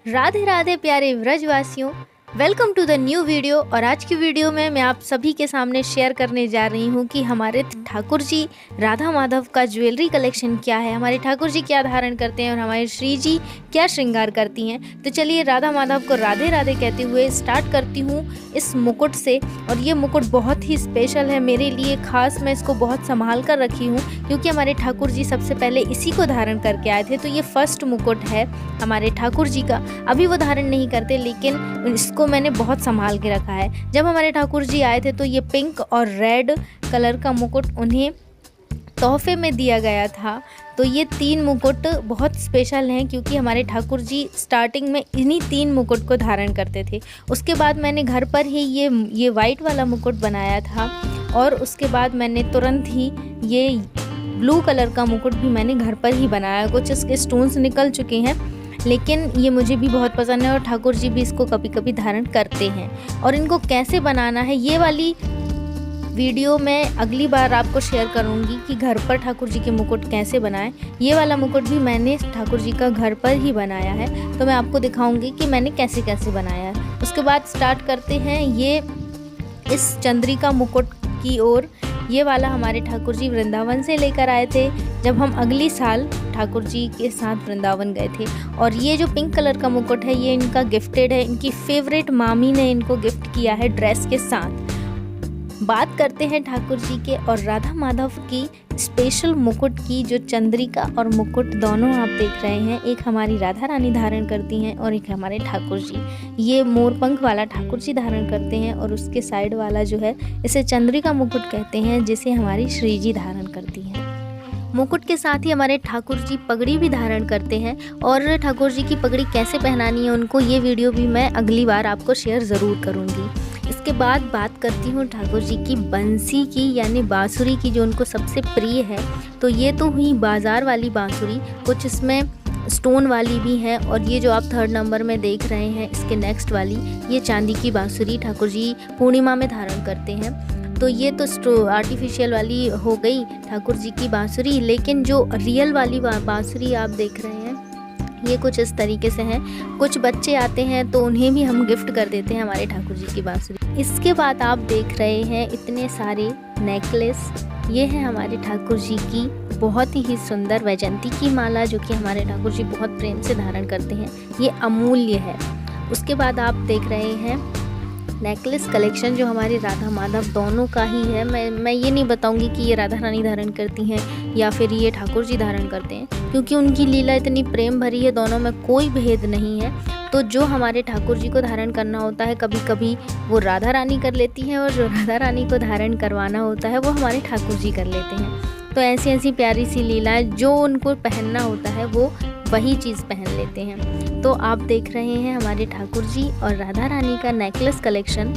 राधे राधे प्यारे व्रजवासियों, welcome to the new video. और आज की वीडियो में मैं आप सभी के सामने शेयर करने जा रही हूँ कि हमारे ठाकुर जी राधा माधव का ज्वेलरी कलेक्शन क्या है, हमारे ठाकुर जी क्या धारण करते हैं और हमारे श्री जी क्या श्रृंगार करती हैं। तो चलिए राधा माधव को राधे राधे कहते हुए स्टार्ट करती हूँ इस मुकुट से। और ये मुकुट बहुत ही स्पेशल है मेरे लिए, खास मैं इसको बहुत संभाल कर रखी हूँ क्योंकि हमारे ठाकुर जी सबसे पहले इसी को धारण करके आए थे। तो ये फर्स्ट मुकुट है हमारे ठाकुर जी का। अभी वो धारण नहीं करते लेकिन इसको मैंने बहुत संभाल के रखा है। जब हमारे ठाकुर जी आए थे तो ये पिंक और रेड कलर का मुकुट उन्हें तोहफे में दिया गया था। तो ये 3 मुकुट बहुत स्पेशल हैं क्योंकि हमारे ठाकुर जी स्टार्टिंग में इन्हीं 3 मुकुट को धारण करते थे। उसके बाद मैंने घर पर ही ये वाइट वाला मुकुट बनाया था और उसके बाद मैंने तुरंत ही ये ब्लू कलर का मुकुट भी मैंने घर पर ही बनाया। कुछ इसके स्टोन्स निकल चुके हैं लेकिन ये मुझे भी बहुत पसंद है और ठाकुर जी भी इसको कभी कभी धारण करते हैं। और इनको कैसे बनाना है ये वाली वीडियो मैं अगली बार आपको शेयर करूंगी कि घर पर ठाकुर जी के मुकुट कैसे बनाएं। ये वाला मुकुट भी मैंने ठाकुर जी का घर पर ही बनाया है, तो मैं आपको दिखाऊंगी कि मैंने कैसे कैसे बनाया है। उसके बाद स्टार्ट करते हैं ये इस चंद्रिका मुकुट की ओर। ये वाला हमारे ठाकुर जी वृंदावन से लेकर आए थे जब हम अगली साल ठाकुर जी के साथ वृंदावन गए थे। और ये जो पिंक कलर का मुकुट है ये इनका गिफ्टेड है, इनकी फेवरेट मामी ने इनको गिफ्ट किया है ड्रेस के साथ। बात करते हैं ठाकुर जी के और राधा माधव की स्पेशल मुकुट की। जो चंद्रिका और मुकुट दोनों आप देख रहे हैं, एक हमारी राधा रानी धारण करती हैं और एक हमारे ठाकुर जी। ये मोरपंख वाला ठाकुर जी धारण करते हैं और उसके साइड वाला जो है इसे चंद्रिका मुकुट कहते हैं, जिसे हमारी श्री जी धारण करती हैं। मुकुट के साथ ही हमारे ठाकुर जी पगड़ी भी धारण करते हैं और ठाकुर जी की पगड़ी कैसे पहनानी है उनको ये वीडियो भी मैं अगली बार आपको शेयर ज़रूर करूँगी। इसके बाद बात करती हूँ ठाकुर जी की बंसी की, यानी बांसुरी की, जो उनको सबसे प्रिय है। तो ये तो हुई बाज़ार वाली बांसुरी, कुछ इसमें स्टोन वाली भी है। और ये जो आप 3rd नंबर में देख रहे हैं इसके नेक्स्ट वाली, ये चांदी की बांसुरी ठाकुर जी पूर्णिमा में धारण करते हैं। तो ये तो आर्टिफिशियल वाली हो गई ठाकुर जी की बांसुरी, लेकिन जो रियल वाली बांसुरी आप देख रहे हैं ये कुछ इस तरीके से है। कुछ बच्चे आते हैं तो उन्हें भी हम गिफ्ट कर देते हैं हमारे ठाकुर जी की बांसुरी। इसके बाद आप देख रहे हैं इतने सारे नेकलेस। ये है हमारे ठाकुर जी की बहुत ही सुंदर वैजंती की माला, जो कि हमारे ठाकुर जी बहुत प्रेम से धारण करते हैं। ये अमूल्य है। उसके बाद आप देख रहे हैं नेकलेस कलेक्शन जो हमारी राधा माधव दोनों का ही है। मैं ये नहीं बताऊंगी कि ये राधा रानी धारण करती हैं या फिर ये ठाकुर जी धारण करते हैं, क्योंकि उनकी लीला इतनी प्रेम भरी है, दोनों में कोई भेद नहीं है। तो जो हमारे ठाकुर जी को धारण करना होता है कभी कभी वो राधा रानी कर लेती हैं, और जो राधा रानी को धारण करवाना होता है वो हमारे ठाकुर जी कर लेते हैं। तो ऐसी ऐसी प्यारी सी लीलाएं जो उनको पहनना होता है वो वही चीज़ पहन लेते हैं। तो आप देख रहे हैं हमारे ठाकुर जी और राधा रानी का नेकलेस कलेक्शन।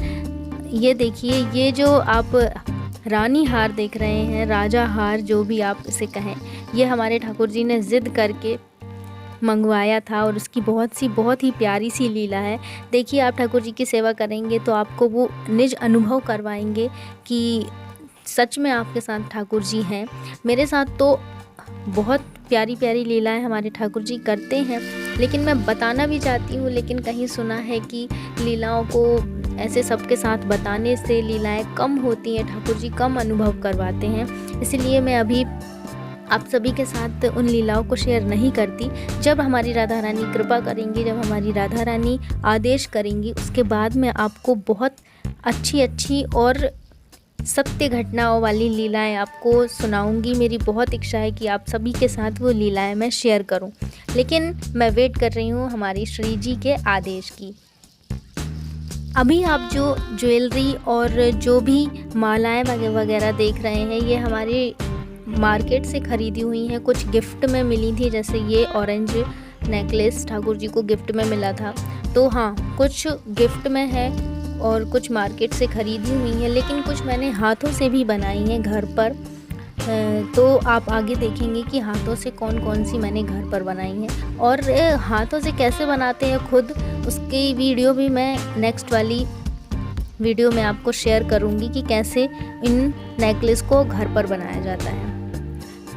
ये देखिए, ये जो आप रानी हार देख रहे हैं, राजा हार जो भी आप इसे कहें, ये हमारे ठाकुर जी ने ज़िद करके मंगवाया था और उसकी बहुत ही प्यारी सी लीला है। देखिए, आप ठाकुर जी की सेवा करेंगे तो आपको वो निज अनुभव करवाएंगे कि सच में आपके साथ ठाकुर जी हैं। मेरे साथ तो बहुत प्यारी प्यारी लीलाएं हमारे ठाकुर जी करते हैं, लेकिन मैं बताना भी चाहती हूँ, लेकिन कहीं सुना है कि लीलाओं को ऐसे सबके साथ बताने से लीलाएं कम होती हैं, ठाकुर जी कम अनुभव करवाते हैं। इसलिए मैं अभी आप सभी के साथ उन लीलाओं को शेयर नहीं करती। जब हमारी राधा रानी कृपा करेंगी, जब हमारी राधा रानी आदेश करेंगी, उसके बाद मैं आपको बहुत अच्छी और सत्य घटनाओं वाली लीलाएं आपको सुनाऊंगी। मेरी बहुत इच्छा है कि आप सभी के साथ वो लीलाएं मैं शेयर करूं, लेकिन मैं वेट कर रही हूं हमारी श्री जी के आदेश की। अभी आप जो ज्वेलरी और जो भी मालाएं वगैरह देख रहे हैं ये हमारे मार्केट से ख़रीदी हुई हैं, कुछ गिफ्ट में मिली थी। जैसे ये ऑरेंज नेकलेस ठाकुर जी को गिफ्ट में मिला था। तो हाँ, कुछ गिफ्ट में है और कुछ मार्केट से ख़रीदी हुई है, लेकिन कुछ मैंने हाथों से भी बनाई हैं घर पर। तो आप आगे देखेंगे कि हाथों से कौन सी मैंने घर पर बनाई हैं और हाथों से कैसे बनाते हैं खुद, उसकी वीडियो भी मैं नेक्स्ट वाली वीडियो में आपको शेयर करूंगी कि कैसे इन नेकलेस को घर पर बनाया जाता है।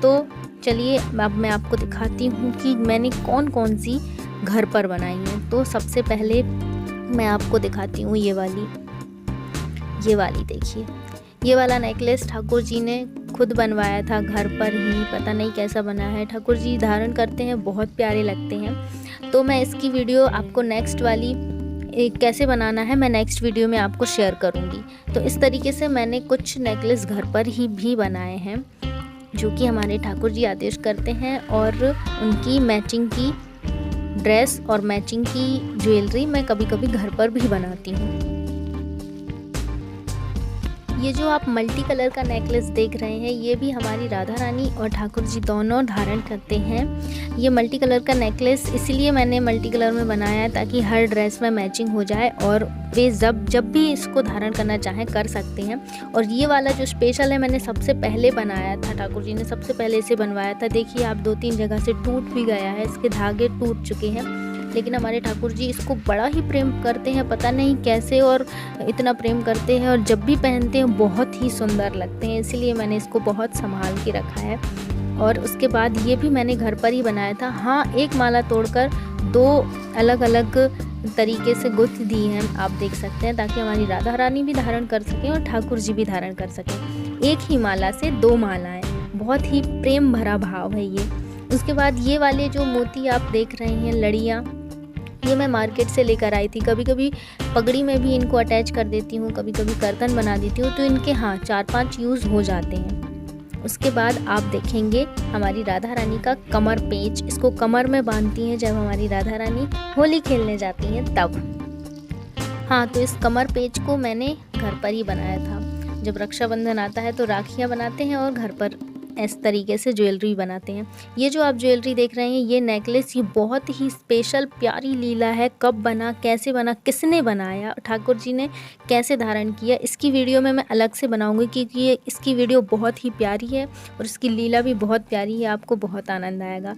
तो चलिए अब मैं आपको दिखाती हूँ कि मैंने कौन सी घर पर बनाई हैं। तो सबसे पहले मैं आपको दिखाती हूँ ये वाली देखिए, ये वाला नेकलेस ठाकुर जी ने खुद बनवाया था घर पर ही, पता नहीं कैसा बना है। ठाकुर जी धारण करते हैं, बहुत प्यारे लगते हैं। तो मैं इसकी वीडियो आपको नेक्स्ट वाली कैसे बनाना है मैं नेक्स्ट वीडियो में आपको शेयर करूंगी। तो इस तरीके से मैंने कुछ नेकलेस घर पर ही भी बनाए हैं जो कि हमारे ठाकुर जी आदेश करते हैं, और उनकी मैचिंग की ड्रेस और मैचिंग की ज्वेलरी मैं कभी कभी घर पर भी बनाती हूँ। ये जो आप मल्टी कलर का नेकलेस देख रहे हैं, ये भी हमारी राधा रानी और ठाकुर जी दोनों धारण करते हैं। ये मल्टी कलर का नेकलेस इसलिए मैंने मल्टी कलर में बनाया है ताकि हर ड्रेस में मैचिंग हो जाए और वे जब भी इसको धारण करना चाहें कर सकते हैं। और ये वाला जो स्पेशल है, मैंने सबसे पहले बनाया था, ठाकुर जी ने सबसे पहले इसे बनवाया था। देखिए आप 2-3 जगह से टूट भी गया है, इसके धागे टूट चुके हैं, लेकिन हमारे ठाकुर जी इसको बड़ा ही प्रेम करते हैं, पता नहीं कैसे और इतना प्रेम करते हैं, और जब भी पहनते हैं बहुत ही सुंदर लगते हैं, इसलिए मैंने इसको बहुत संभाल के रखा है। और उसके बाद ये भी मैंने घर पर ही बनाया था। हाँ, एक माला तोड़कर 2 अलग अलग तरीके से गुथ दी हैं, आप देख सकते हैं, ताकि हमारी राधा रानी भी धारण कर सकें और ठाकुर जी भी धारण कर सकें। एक ही माला से 2 मालाएं, बहुत ही प्रेम भरा भाव है ये। उसके बाद ये वाले जो मोती आप देख रहे हैं, लड़ियाँ, ये मैं मार्केट से लेकर आई थी। कभी कभी पगड़ी में भी इनको अटैच कर देती हूँ, कभी कभी कर्तन बना देती हूँ, तो इनके 4-5 यूज़ हो जाते हैं। उसके बाद आप देखेंगे हमारी राधा रानी का कमर पेच, इसको कमर में बांधती हैं जब हमारी राधा रानी होली खेलने जाती हैं तब। तो इस कमर पेच को मैंने घर पर ही बनाया था। जब रक्षाबंधन आता है तो राखियाँ बनाते हैं और घर पर इस तरीके से ज्वेलरी बनाते हैं। ये जो आप ज्वेलरी देख रहे हैं, ये नेकलेस, ये बहुत ही स्पेशल प्यारी लीला है। कब बना, कैसे बना, किसने बनाया, ठाकुर जी ने कैसे धारण किया, इसकी वीडियो में मैं अलग से बनाऊंगी, क्योंकि ये इसकी वीडियो बहुत ही प्यारी है और इसकी लीला भी बहुत प्यारी है, आपको बहुत आनंद आएगा।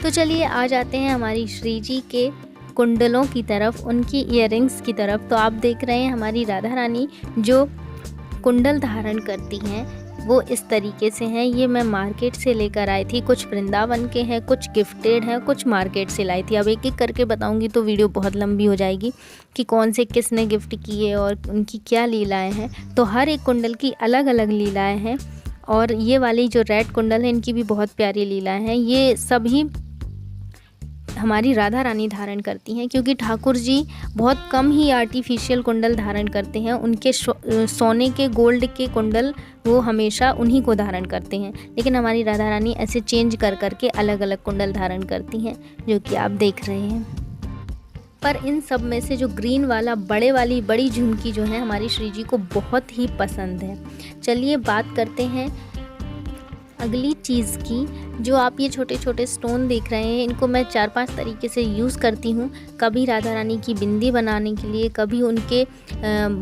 तो चलिए आ जाते हैं हमारी श्री जी के कुंडलों की तरफ, उनकी इयररिंग्स की तरफ। तो आप देख रहे हैं हमारी राधा रानी जो कुंडल धारण करती हैं वो इस तरीके से हैं। ये मैं मार्केट से लेकर आई थी, कुछ वृंदावन के हैं, कुछ गिफ्टेड हैं, कुछ मार्केट से लाई थी। अब एक एक करके बताऊंगी तो वीडियो बहुत लंबी हो जाएगी कि कौन से किसने गिफ्ट किए और उनकी क्या लीलाएं हैं। तो हर एक कुंडल की अलग अलग लीलाएं हैं, और ये वाली जो रेड कुंडल है, इनकी भी बहुत प्यारी लीलाएं हैं। ये सभी हमारी राधा रानी धारण करती हैं, क्योंकि ठाकुर जी बहुत कम ही आर्टिफिशियल कुंडल धारण करते हैं। उनके सोने के, गोल्ड के कुंडल वो हमेशा उन्हीं को धारण करते हैं, लेकिन हमारी राधा रानी ऐसे चेंज कर करके अलग अलग कुंडल धारण करती हैं, जो कि आप देख रहे हैं। पर इन सब में से जो ग्रीन वाला बड़ी झुमकी जो है, हमारी श्री जी को बहुत ही पसंद है। चलिए बात करते हैं अगली चीज़ की। जो आप ये छोटे छोटे स्टोन देख रहे हैं, इनको मैं 4-5 तरीके से यूज़ करती हूँ। कभी राधा रानी की बिंदी बनाने के लिए, कभी उनके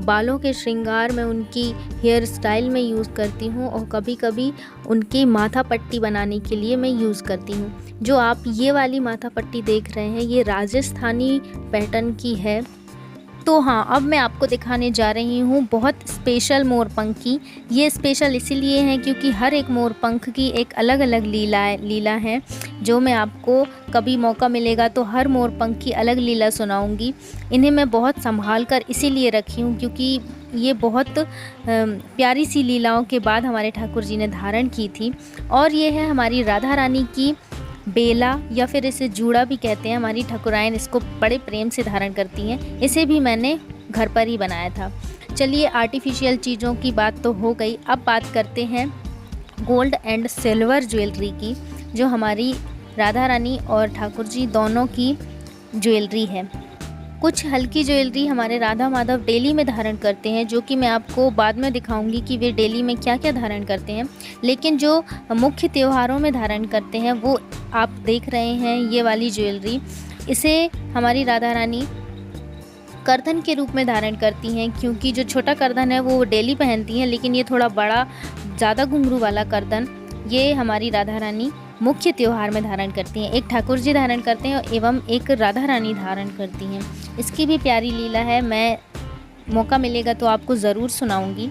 बालों के श्रृंगार में, उनकी हेयर स्टाइल में यूज़ करती हूँ, और कभी कभी उनकी माथा पट्टी बनाने के लिए मैं यूज़ करती हूँ। जो आप ये वाली माथा पट्टी देख रहे हैं, ये राजस्थानी पैटर्न की है। तो अब मैं आपको दिखाने जा रही हूँ बहुत स्पेशल मोरपंखी। ये स्पेशल इसीलिए हैं क्योंकि हर एक मोरपंख की एक अलग अलग लीला है, जो मैं आपको कभी मौका मिलेगा तो हर मोरपंख की अलग लीला सुनाऊंगी। इन्हें मैं बहुत संभाल कर इसीलिए रखी हूँ क्योंकि ये बहुत प्यारी सी लीलाओं के बाद हमारे ठाकुर जी ने धारण की थी। और ये है हमारी राधा रानी की बेला, या फिर इसे जूड़ा भी कहते हैं। हमारी ठाकुराइन इसको बड़े प्रेम से धारण करती हैं। इसे भी मैंने घर पर ही बनाया था। चलिए आर्टिफिशियल चीज़ों की बात तो हो गई, अब बात करते हैं गोल्ड एंड सिल्वर ज्वेलरी की, जो हमारी राधा रानी और ठाकुर जी दोनों की ज्वेलरी है। कुछ हल्की ज्वेलरी हमारे राधा माधव डेली में धारण करते हैं, जो कि मैं आपको बाद में दिखाऊंगी कि वे डेली में क्या क्या धारण करते हैं। लेकिन जो मुख्य त्योहारों में धारण करते हैं वो आप देख रहे हैं, ये वाली ज्वेलरी। इसे हमारी राधा रानी करधन के रूप में धारण करती हैं, क्योंकि जो छोटा करधन है वो डेली पहनती हैं, लेकिन ये थोड़ा बड़ा, ज़्यादा घुंघरू वाला करधन ये हमारी राधा रानी मुख्य त्योहार में धारण करती हैं। एक ठाकुर जी धारण करते हैं एवं एक राधा रानी धारण करती हैं। इसकी भी प्यारी लीला है, मैं मौका मिलेगा तो आपको ज़रूर सुनाऊंगी।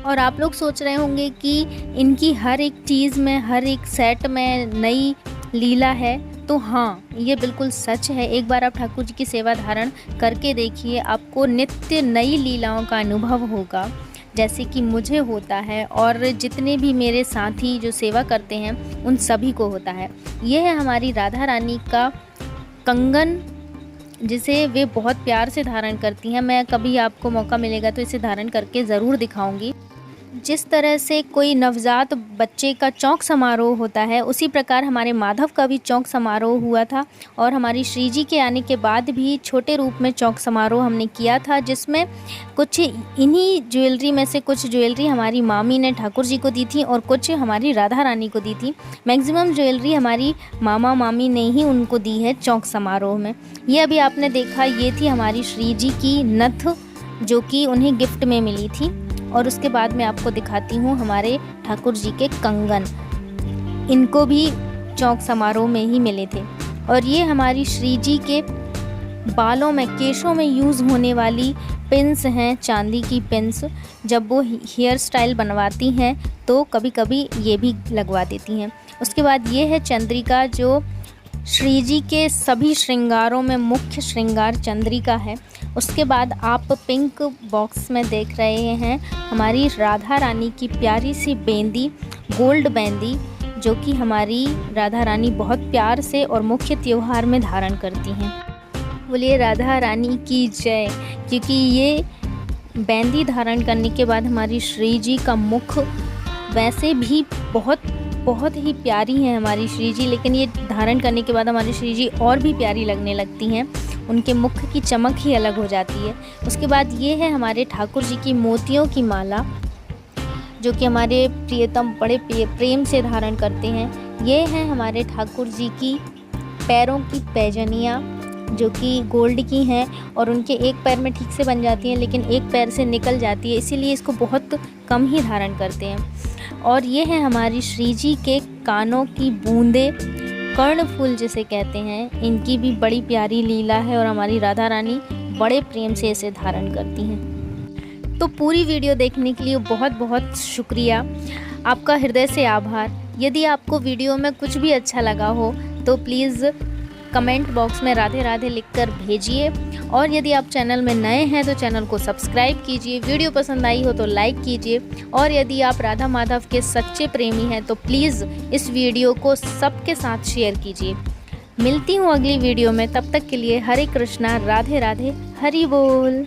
और आप लोग सोच रहे होंगे कि इनकी हर एक चीज़ में, हर एक सेट में नई लीला है, तो हाँ, ये बिल्कुल सच है। एक बार आप ठाकुर जी की सेवा धारण करके देखिए, आपको नित्य नई लीलाओं का अनुभव होगा, जैसे कि मुझे होता है और जितने भी मेरे साथी जो सेवा करते हैं उन सभी को होता है। ये है हमारी राधा रानी का कंगन, जिसे वे बहुत प्यार से धारण करती हैं। मैं कभी आपको मौका मिलेगा तो इसे धारण करके ज़रूर दिखाऊंगी। जिस तरह से कोई नवजात बच्चे का चौक समारोह होता है, उसी प्रकार हमारे माधव का भी चौक समारोह हुआ था। और हमारी श्री जी के आने के बाद भी छोटे रूप में चौक समारोह हमने किया था, जिसमें कुछ इन्हीं ज्वेलरी में से कुछ ज्वेलरी हमारी मामी ने ठाकुर जी को दी थी और कुछ हमारी राधा रानी को दी थी। मैक्सिमम ज्वेलरी हमारी मामा मामी ने ही उनको दी है चौक समारोह में। ये अभी आपने देखा, ये थी हमारी श्री जी की नथ, जो कि उन्हें गिफ्ट में मिली थी। और उसके बाद मैं आपको दिखाती हूँ हमारे ठाकुर जी के कंगन, इनको भी चौक समारोह में ही मिले थे। और ये हमारी श्री जी के बालों में, केशों में यूज़ होने वाली पिन्स हैं, चांदी की पिन्स। जब वो हेयर स्टाइल बनवाती हैं तो कभी कभी ये भी लगवा देती हैं। उसके बाद ये है चंद्रिका, जो श्री जी के सभी श्रृंगारों में मुख्य श्रृंगार चंद्रिका है। उसके बाद आप पिंक बॉक्स में देख रहे हैं हमारी राधा रानी की प्यारी सी बेंदी, गोल्ड बेंदी, जो कि हमारी राधा रानी बहुत प्यार से और मुख्य त्योहार में धारण करती हैं। बोलिए राधा रानी की जय। क्योंकि ये बेंदी धारण करने के बाद हमारी श्री जी का मुख, वैसे भी बहुत ही प्यारी हैं हमारी श्री जी, लेकिन ये धारण करने के बाद हमारी श्री जी और भी प्यारी लगने लगती हैं। उनके मुख की चमक ही अलग हो जाती है। उसके बाद ये है हमारे ठाकुर जी की मोतियों की माला, जो कि हमारे प्रियतम बड़े प्रेम से धारण करते हैं। ये है हमारे ठाकुर जी की पैरों की पैजनियाँ, जो कि गोल्ड की हैं और उनके एक पैर में ठीक से बन जाती हैं, लेकिन एक पैर से निकल जाती है, इसीलिए इसको बहुत कम ही धारण करते हैं। और ये है हमारी श्री जी के कानों की बूंदें, कर्णफूल जिसे कहते हैं। इनकी भी बड़ी प्यारी लीला है और हमारी राधा रानी बड़े प्रेम से इसे धारण करती हैं। तो पूरी वीडियो देखने के लिए बहुत बहुत शुक्रिया, आपका हृदय से आभार। यदि आपको वीडियो में कुछ भी अच्छा लगा हो तो प्लीज़ कमेंट बॉक्स में राधे राधे लिखकर भेजिए। और यदि आप चैनल में नए हैं तो चैनल को सब्सक्राइब कीजिए। वीडियो पसंद आई हो तो लाइक कीजिए। और यदि आप राधा माधव के सच्चे प्रेमी हैं तो प्लीज़ इस वीडियो को सबके साथ शेयर कीजिए। मिलती हूँ अगली वीडियो में, तब तक के लिए हरे कृष्णा, राधे राधे, हरि बोल।